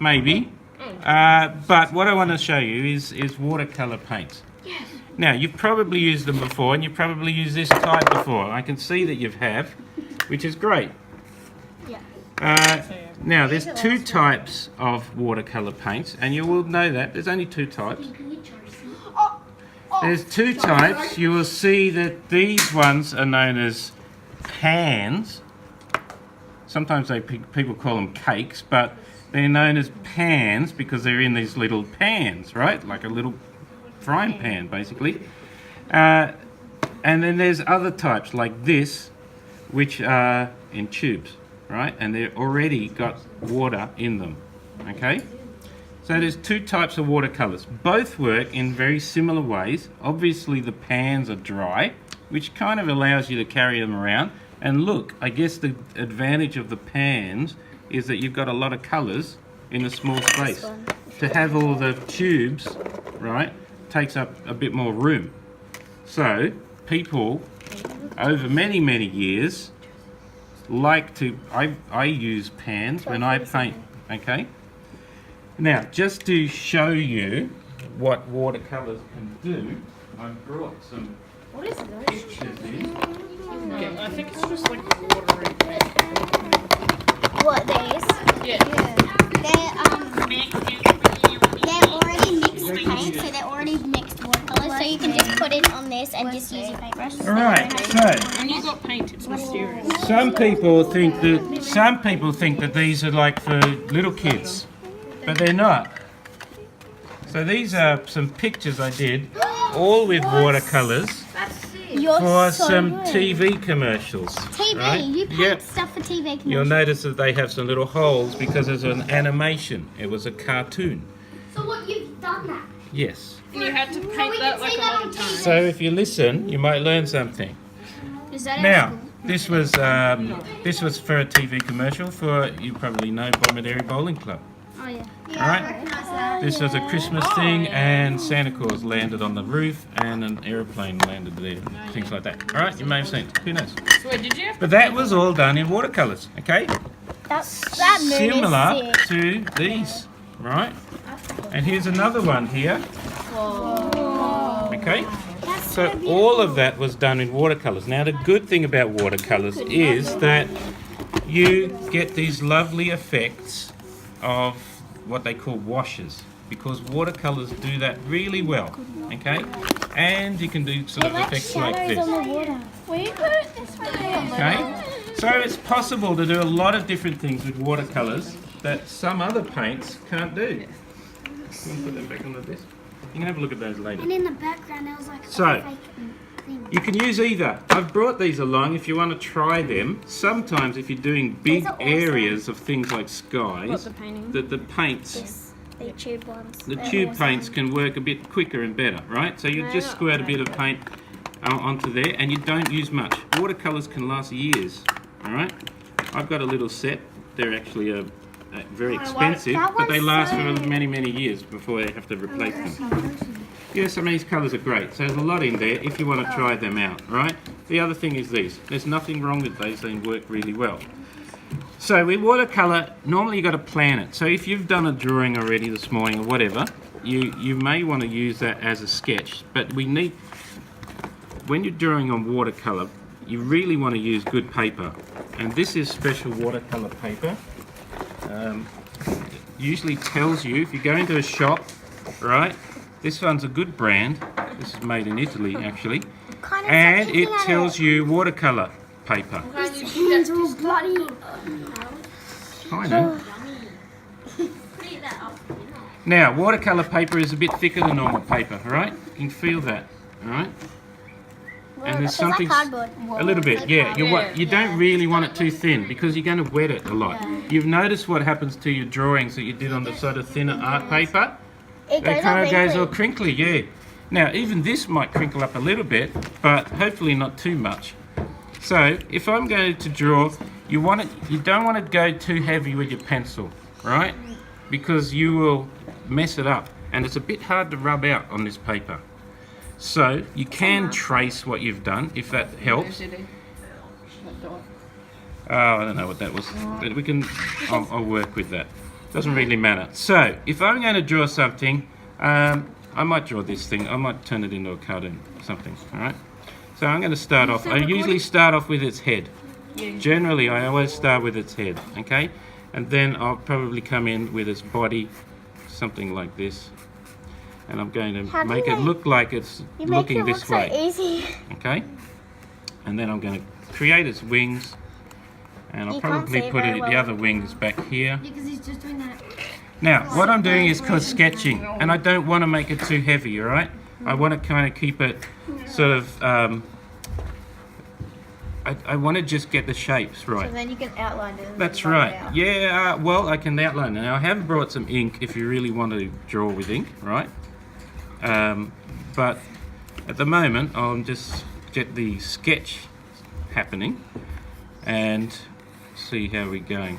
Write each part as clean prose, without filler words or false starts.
maybe. But what I want to show you is watercolour paints. Yes. Now, you've probably used them before, and you've probably used this type before. I can see that you have, which is great. Yeah. Now, there's two types of watercolour paints, and you will know that. There's only two types. There's two types. You will see that these ones are known as pans. Sometimes people call them cakes, but they're known as pans because they're in these little pans, right? Like a little frying pan, basically. And then there's other types like this, which are in tubes, right? And they've already got water in them, okay? So there's two types of watercolours. Both work in very similar ways. Obviously the pans are dry, which kind of allows you to carry them around. And look, I guess the advantage of the pans is that you've got a lot of colours in a small space. To have all the tubes, right, takes up a bit more room. So people over many years like to, I use pans when I paint, okay? Now, just to show you what watercolours can do, I've brought some pictures in. I think it's just like watering. What, these? Yeah. They're already mixed paint, so they're already mixed watercolors, so you can just put it on this and just use your paintbrush. Alright, so When you got paint, it's mysterious. some people think that these are like for little kids, but they're not. So these are some pictures I did, all with watercolours. You're For so some good. TV commercials. TV, right? you paint Yep. stuff for TV commercials. You'll notice that they have some little holes because it's an animation. It was a cartoon. So what, you've done that? Yes. And you had to we paint can that like see a that lot on of times. So if you listen, you might learn something. Is that Now, this was for a TV commercial for, you probably know, Bombarderi Bowling Club. Oh yeah. All right. This was a Christmas thing, and Santa Claus landed on the roof, and an aeroplane landed there, things like that. All right, you may have seen it. Who knows? So wait, did you have But that was all done in watercolours. Okay. That moon Similar is sick. to these, right? And here's another one here. Okay. So all of that was done in watercolours. Now the good thing about watercolours is that you get these lovely effects of what they call washes, because watercolours do that really well. Okay. And you can do sort of effects like this. Will you put it this way? Okay, so it's possible to do a lot of different things with watercolours that some other paints can't do. You want to put them back on the desk? You can have a look at those later. And in the background there was like So, a fake thing. you can use either. I've brought these along if you want to try them. Sometimes if you're doing big These are awesome. areas of things like what, skies, the painting? the paints, Yes, the tube ones. the They're tube awesome. paints can work a bit quicker and better, right? So you just squirt a bit of paint onto there, and you don't use much. Watercolours can last years, all right? I've got a little set. They're actually very expensive, that but they one's last so- for many years before they have to replace them. Yeah, some of these colours are great. So there's a lot in there if you want to try them out, right? The other thing is these. There's nothing wrong with these. They work really well. So with watercolour, normally you've got to plan it. So if you've done a drawing already this morning or whatever, you may want to use that as a sketch. But we need, when you're drawing on watercolour, you really want to use good paper. And this is special watercolour paper. Usually tells you, if you go into a shop, right, this one's a good brand. This is made in Italy, actually. Kind of And like it looking at tells you watercolour paper. His hands are all bloody. I know. Now, watercolour paper is a bit thicker than normal paper, all right? You can feel that, all right? And there's It's like something cardboard. a little bit, yeah. You don't really want it too thin because you're going to wet it a lot. You've noticed what happens to your drawings that you did on the sort of thinner art paper? It It kind of goes all crinkly. crinkly, yeah. Now, even this might crinkle up a little bit, but hopefully not too much. So, if I'm going to draw, you don't want to go too heavy with your pencil, right? Because you will mess it up, and it's a bit hard to rub out on this paper. So, you can trace what you've done, if that helps. Oh, I don't know what that was, but we can, I'll work with that. Doesn't really matter. So, if I'm going to draw something, I might draw this thing. I might turn it into a cartoon, something. All right. So I'm going to start off. I usually start off with its head. Generally, I always start with its head. Okay, and then I'll probably come in with its body, something like this, and I'm going to make it look like it's looking this way. Easy. Okay, and then I'm going to create its wings. And I'll probably put the other wings back here. Because he's just doing that. Now, what I'm doing is called sketching, and I don't want to make it too heavy, all right? I want to kind of keep it sort of, I want to just get the shapes right. So then you can outline it. That's right. Yeah, well, I can outline it. Now, I have brought some ink if you really want to draw with ink, right? But at the moment, I'll just get the sketch happening and see how we're going.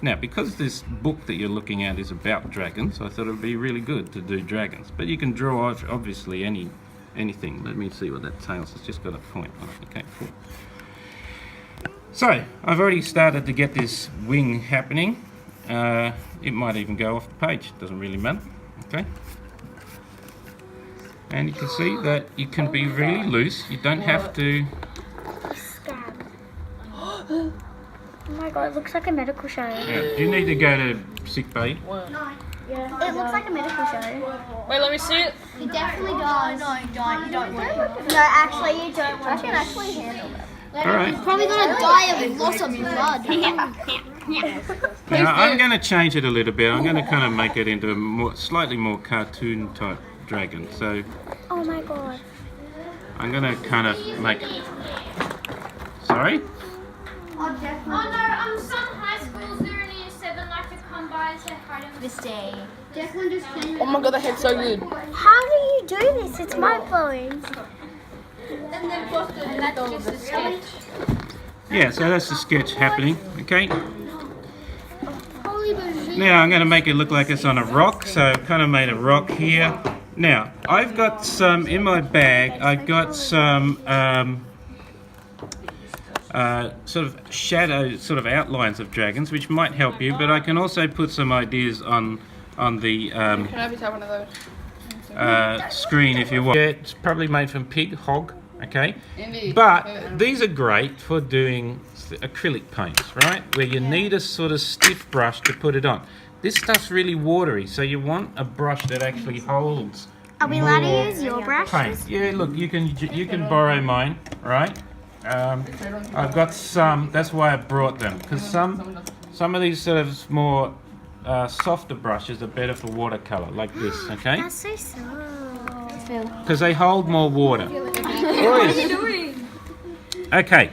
Now, because this book that you're looking at is about dragons, I thought it would be really good to do dragons. But you can draw obviously anything. Let me see what that tells. It's just got a point on it. Okay, cool. So I've already started to get this wing happening. It might even go off the page. Doesn't really matter. Okay. And you can see that you can be really loose. You don't have to. Oh my god, it looks like a medical show. Yeah. Do you need to go to sick bay? It looks like a medical show. Wait, let me see it. It definitely does. No, you don't want it. No, actually, you don't want it. I can actually handle it. All right. You're probably going to die of loss of blood. Now I'm going to change it a little bit. I'm going to kind of make it into a slightly more cartoon type dragon. So Oh my god. I'm going to kind of make it. Sorry? Oh no, some high schools during year 7 like to come by and say hi to This day. Oh my god, that head's so good. How do you do this? It's mind blowing. and then post it, and that's just a sketch. Yeah, so that's the sketch happening. Okay. Holy bougie. Now I'm going to make it look like it's on a rock. So I've kind of made a rock here. Now I've got some in my bag. I've got some sort of shadow, sort of outlines of dragons, which might help you. But I can also put some ideas on the Can I have one of those? screen if you want. Yeah, it's probably made from pig, hog. Okay. Indeed. But these are great for doing acrylic paints, right? Where you need a sort of stiff brush to put it on. This stuff's really watery, so you want a brush that actually holds. Are we allowed more to use your brush? paint. Yeah, look, you can borrow mine, right? I've got some. That's why I brought them, because some of these sort of more softer brushes are better for watercolor, like this. Okay? That's so soft. Because they hold more water. Okay.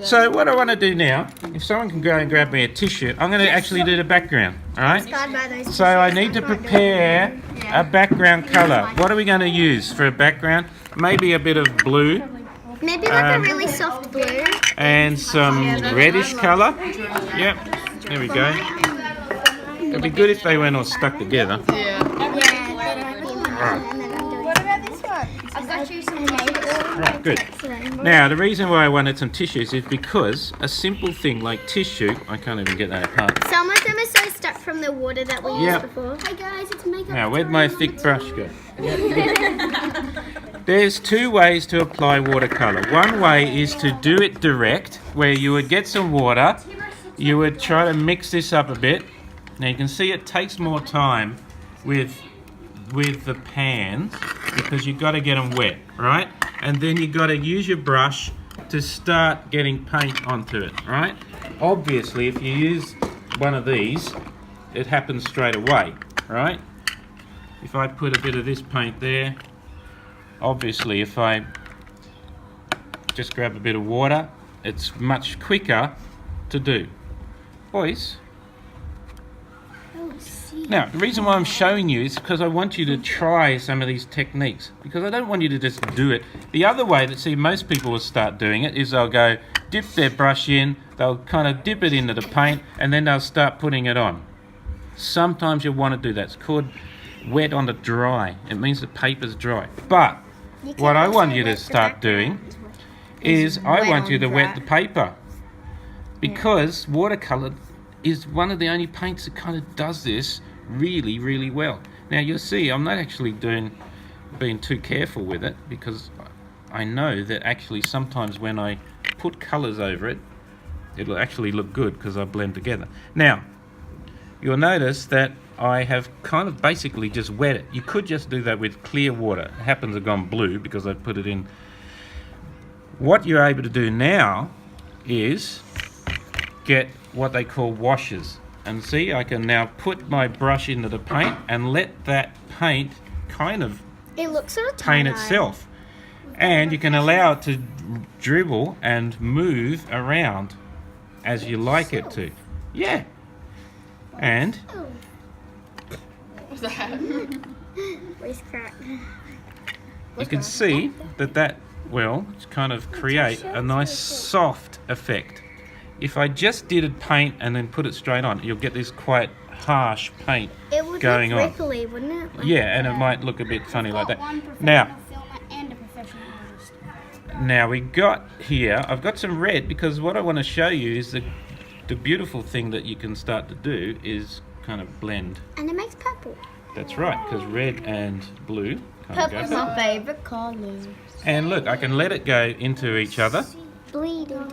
So what I want to do now, if someone can go and grab me a tissue, I'm going to actually do the background. All right. So I need to prepare a background colour. What are we going to use for a background? Maybe a bit of blue. Maybe like a really soft blue. And some reddish colour. Yep, there we go. It'd be good if they weren't all stuck together. I've got you some neighbours. Right, good. Now, the reason why I wanted some tissues is because a simple thing like tissue, I can't even get that apart. Some of them are so stuck from the water that we Yep. used before. Hi guys, it's makeup. Now, where'd my thick brush go? There's two ways to apply watercolour. One way is to do it direct, where you would get some water, you would try to mix this up a bit. Now you can see it takes more time with the pans because you've got to get them wet, right? And then you've got to use your brush to start getting paint onto it, right? Obviously, if you use one of these, it happens straight away, right? If I put a bit of this paint there, obviously if I just grab a bit of water, it's much quicker to do. Boys, now the reason why I'm showing you is because I want you to try some of these techniques, because I don't want you to just do it. The other way that most people will start doing it is they'll go dip their brush in, they'll kind of dip it into the paint, and then they'll start putting it on. Sometimes you want to do that. It's called wet on the dry. It means the paper's dry. But what I want you to start doing is I want you to wet the paper, because watercolour is one of the only paints that kind of does this really, really well. Now you'll see I'm not actually being too careful with it, because I know that actually sometimes when I put colours over it, it'll actually look good because I blend together. Now, you'll notice that I have kind of basically just wet it. You could just do that with clear water. It happens to have gone blue because I put it in. What you're able to do now is get what they call washes. And see, I can now put my brush into the paint and let that paint kind of It looks sort of paint tie-dye. itself. And you can allow it to dribble and move around as you like it to. Yeah. And What's that? Where's crack? you can see that will kind of create a nice soft effect. If I just did a paint and then put it straight on, you'll get this quite harsh paint It would going look on. wrinkly, wouldn't it? Like, Yeah, and it might look a bit funny like that. Now, we got here, I've got some red, because what I want to show you is the beautiful thing that you can start to do is kind of blend. and it makes purple. That's right, because red and blue kind of go. Purple's my favourite colour. And look, I can let it go into each other. Bleeding.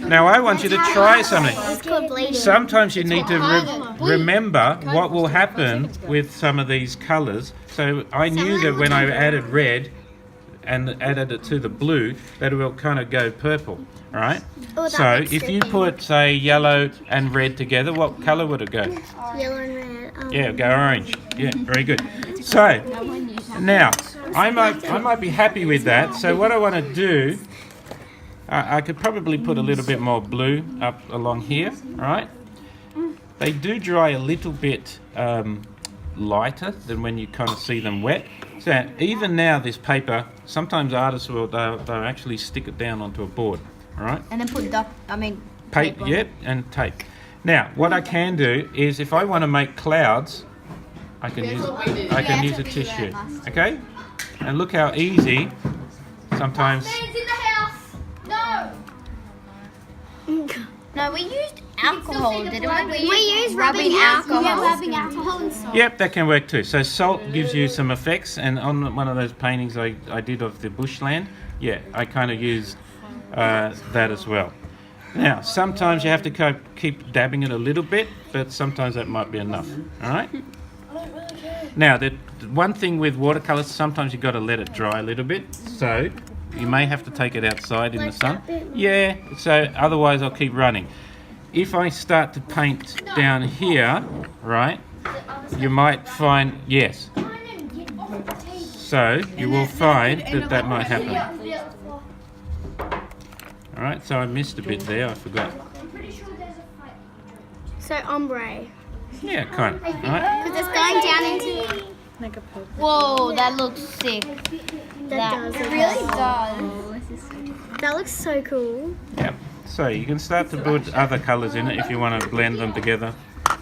Now I want you to try something. It's called bleeding. Sometimes you need to remember what will happen with some of these colours. So I knew that when I added red and added it to the blue, that it will kind of go purple. All right. Oh, that So looks if you good. put, say, yellow and red together, what colour would it go? Yellow and red. Yeah, go orange. Yeah, very good. So now I might be happy with that. So what I want to do, I could probably put a little bit more blue up along here. All right. They do dry a little bit lighter than when you kind of see them wet. So even now, this paper, sometimes artists will they'll actually stick it down onto a board. All right. And then put Tape, yep, and tape. Now, what I can do is, if I want to make clouds, I can use a tissue. Okay, and look how easy. Sometimes. Fans in the house. No. No, we used alcohol, didn't we? We use rubbing alcohol. Yeah, rubbing alcohol and salt. Yep, that can work too. So salt gives you some effects, and on one of those paintings I did of the bushland, yeah, I kind of used that as well. Now, sometimes you have to keep dabbing it a little bit, but sometimes that might be enough. All right. Now, the one thing with watercolors, sometimes you've got to let it dry a little bit. So you may have to take it outside in the sun. Yeah. So otherwise, I'll keep running. If I start to paint down here, right, you might find yes. So you will find that might happen. All right, so I missed a bit there. I forgot. So ombre. Yeah, kind of. All right. Because it's going down into. Whoa, that looks sick. That does. It really does. That looks so cool. Yep. So you can start to put other colours in it if you want to blend them together. I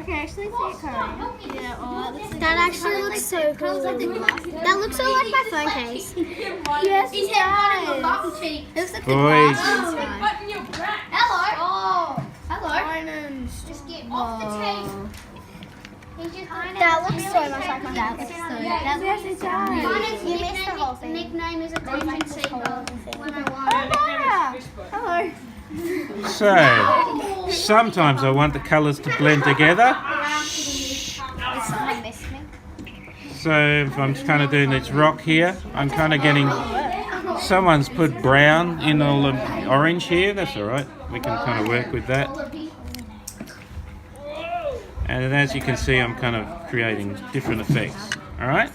can actually see it coming. That actually looks so cool. That looks so like my phone case. Yes, he's had one on the cheek. It looks like Boys. Button your back. Hello. Oh. Hello. Just get off the table. That looks so much like my dad. Yes, it does. You missed the whole thing. Nickname is Attention Seeker. Hello. So sometimes I want the colours to blend together. So if I'm just kind of doing this rock here, I'm kind of getting. Someone's put brown in all the orange here. That's all right. We can kind of work with that. And as you can see, I'm kind of creating different effects. All right.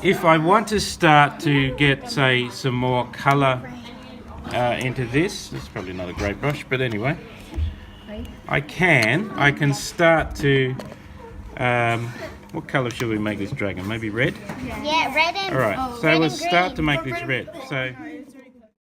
If I want to start to get, say, some more colour into this probably not a great brush, but anyway, I can start to. What colour should we make this dragon? Maybe red. Yeah, red and. All right. So we'll start to make this red. So.